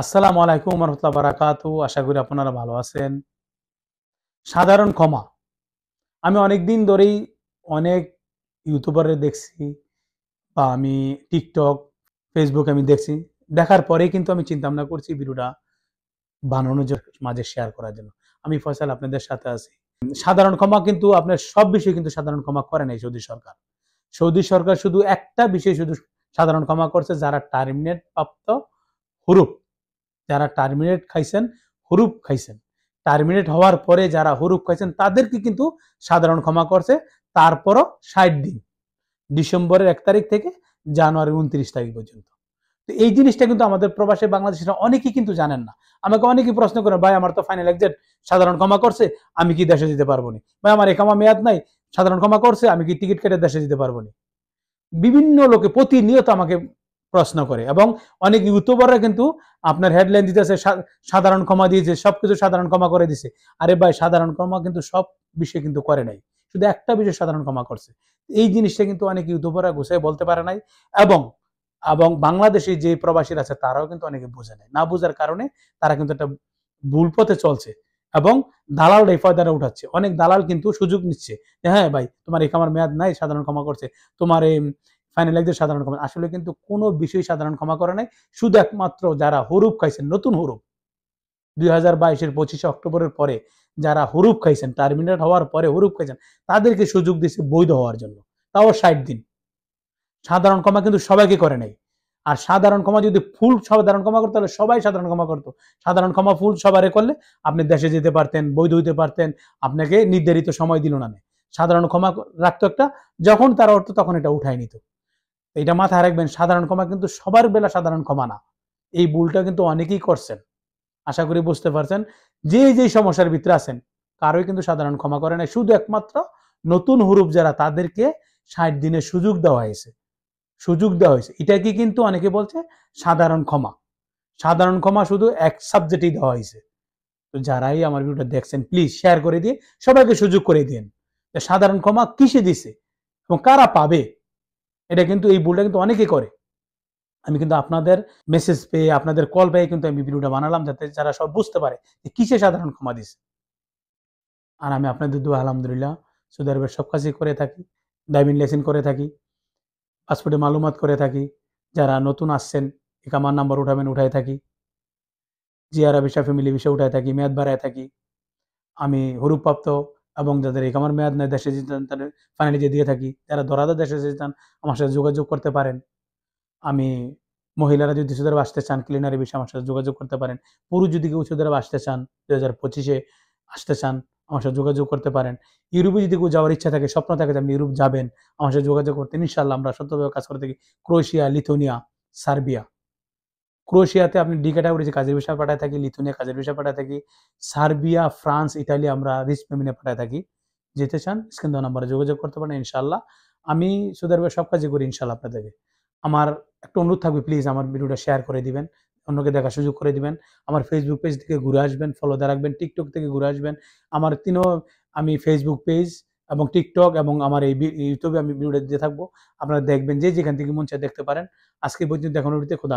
আসসালামু আলাইকুম ওয়া রাহমাতুল্লাহি ওয়া বারাকাতুহু। আশা করি আপনারা ভালো আছেন। সাধারণ ক্ষমা। আমি অনেকদিন ধরেই অনেক ইউটিউবারের দেখছি বা আমি TikTok, Facebook আমি দেখছি। দেখার পরেই কিন্তু আমি চিন্তা ভাবনা করছি ভিডিওটা বানানোর মাঝে শেয়ার করার জন্য। আমি ফয়সাল আপনাদের সাথে আছি। সাধারণ ক্ষমা কিন্তু আপনার সব বিষয়ে কিন্তু সাধারণ ক্ষমা করে নাই সৌদি সরকার। সৌদি সরকার শুধু একটা বিষয় শুধু সাধারণ ক্ষমা করছে, যারা টার্মিনেট প্রাপ্ত হুরুপ, যারা টার্মিনেট খাইছেন, হুরুপ খাইছেন। টার্মিনেট হওয়ার পরে যারা হুরুপ খাইছেন তাদেরকে কিন্তু সাধারণ ক্ষমা করছে। তারপরও ৬০ দিন। ডিসেম্বরের ১ তারিখ থেকে জানুয়ারির ২৯ তারিখ পর্যন্ত। তো এই জিনিসটা কিন্তু আমাদের প্রবাসী বাংলাদেশিরা অনেকেই কিন্তু জানেন না। আমাকে অনেকেই প্রশ্ন করে, ভাই আমার তো ফাইনাল এক্সাক্ট সাধারণ ক্ষমা করছে, আমি কি দেশে যেতে পারবো না? ভাই আমার একামা মেয়াদ নাই, সাধারণ ক্ষমা করছে, আমি কি টিকিট কেটে দেশে যেতে পারবো না? বিভিন্ন লোকে প্রতিনিয়ত আমাকে প্রশ্ন করে, এবং অনেক ইউটিউবাররা কিন্তু আপনার হেডলাইন দিতেছে সাধারণ ক্ষমা দিয়েছে, সবকিছু সাধারণ ক্ষমা করে দিছে। আরে ভাই, সাধারণ ক্ষমা কিন্তু সব বিষয় কিন্তু করে নাই, শুধু একটা বিষয় সাধারণ ক্ষমা করছে। এই জিনিসটা কিন্তু অনেক ইউটিউবাররা গুছিয়ে বলতে পারে নাই, এবং এবং বাংলাদেশি যে প্রবাসীরা আছে তারাও কিন্তু অনেকে বোঝে নাই। না বোঝার কারণে তারা কিন্তু একটা ভুল পথে চলছে, এবং দালাল ফায়দাটা উঠাচ্ছে। অনেক দালাল কিন্তু সুযোগ নিচ্ছে যে হ্যাঁ ভাই, তোমার এই কামার মেয়াদ নাই, সাধারণ ক্ষমা করছে, তোমার এই ফাইনাল একদের সাধারণ ক্ষমা। আসলে কিন্তু কোনো বিষয় সাধারণ ক্ষমা করে নাই, শুধু একমাত্র যারা হুরুপ খাইছেন, নতুন হুরুপ 2022-এর 25শে অক্টোবরের পরে যারা হুরুপ খাইছেন, টার্মিনেট হওয়ার পরে হুরুপ খাইছেন, তাদেরকে সুযোগ দিচ্ছে বৈধ হওয়ার জন্য, তাও ৬০ দিন। সাধারণ ক্ষমা কিন্তু সবাইকে করে নাই। আর সাধারণ ক্ষমা যদি ফুল সাধারণ ক্ষমা করতে, তাহলে সবাই সাধারণ ক্ষমা করতো। সাধারণ ক্ষমা ফুল সবারে করলে আপনি দেশে যেতে পারতেন, বৈধ হইতে পারতেন, আপনাকে নির্ধারিত সময় দিল না। সাধারণ ক্ষমা রাখতো একটা, যখন তার অর্থ তখন এটা উঠায় নিত। এটা মাথায় রাখবেন, সাধারণ ক্ষমা কিন্তু সবার বেলা সাধারণ ক্ষমা না। এই ভুলটা কিন্তু অনেকেই করছেন। আশা করি বুঝতে পারছেন। যে সমস্যার ভিতরে আছেন, কারোই কিন্তু সাধারণ ক্ষমা করে নাই। শুধু একমাত্র নতুন হুরুপ যারা, তাদেরকে ৬০ দিনের সুযোগ দেওয়া হয়েছে। সুযোগ দেওয়া হয়েছে। এটাকে কিন্তু অনেকে বলছে সাধারণ ক্ষমা। সাধারণ ক্ষমা শুধু এক সাবজেক্টেই দেওয়া হয়েছে। তো যারাই আমার ভিডিওটা দেখছেন, প্লিজ শেয়ার করে দিয়ে সবাইকে সুযোগ করে দিন। সাধারণ ক্ষমা কিসে দিছে এবং কারা পাবে? এটা কিন্তু, এই ভুলটা কিন্তু অনেকে করে। আমি কিন্তু আপনাদের মেসেজ পেয়ে, আপনাদের কল পেয়ে কিন্তু আমি ভিডিওটা বানালাম, যাতে যারা সব বুঝতে পারে যে কিসে সাধারণ ক্ষমা দিছে। আর আমি আপনাদের দোয়া আলহামদুলিল্লাহ সৌদি আরবের সব কাজই করে থাকি। ড্রাইভিং লাইসেন্স করে থাকি, পাসপোর্টে মালুমাত করে থাকি। যারা নতুন আসছেন, ইকামার নাম্বার উঠাবেন, উঠায় থাকি। জিয়ারা ভিসা, ফ্যামিলি ভিসা উঠায় থাকি, মেয়াদ বাড়ায় থাকি। আমি হুরুপ্রাপ্ত এবং যাদের ইকামার মেয়াদ নাই, দেশে যেতে চান, তাদের ফাইনালি দিয়ে থাকি। যারা দরাদর দেশে যেতে চান, আমার সাথে যোগাযোগ করতে পারেন। আমি মহিলারা যদি সৌদি আরবে আসতে চান, ক্লিনারি বিষয়ে আমার সাথে যোগাযোগ করতে পারেন। পুরুষ যদি কেউ সৌদি আরবে আসতে চান, 2025-এ আসতে চান, আমার সাথে যোগাযোগ করতে পারেন। ইউরোপে যদি কেউ যাওয়ার ইচ্ছা থাকে, স্বপ্ন থাকে যে আপনি ইউরোপ যাবেন, আমার সাথে যোগাযোগ করতেন। ইনশাআল্লাহ আমরা সত্যভাবে কাজ করে থাকি। Croatia, Lithuania, Serbia. ক্রোয়েশিয়াতে আপনি ডি ক্যাটাগরি কাজের বিষয়ে পাঠায় থাকি, লিথুয়ানিয়া কাজের বিষয়ে পাঠায় থাকি, সার্বিয়া, ফ্রান্স, ইতালি আমরা রিস্ক পেমেন্টে পাঠায় থাকি। যেতে চান, স্ক্রিন দেওয়া নাম্বারে যোগাযোগ করতে পারেন ইনশাআল্লাহ। আমি সৌদি আরবে সব কাজই করি ইনশাআল্লাহ আপনাদেরকে। আমার একটা অনুরোধ থাকবে, প্লিজ আমার ভিডিওটা শেয়ার করে দিবেন। অন্যকে দেখার সুযোগ করে দিবেন। আমার ফেসবুক পেজ থেকে ঘুরে আসবেন, ফলো দিয়ে রাখবেন। টিকটক থেকে ঘুরে আসবেন। আমার আমি ফেসবুক পেজ এবং টিকটক এবং আমার এই ইউটিউবে আমি ভিডিওটা দিয়ে থাকবো। আপনারা দেখবেন, যে যেখান থেকে মন চায় দেখতে পারেন। আজকে পর্যন্ত দেখানোর ভিত্তিতে খোদা হাফেজ।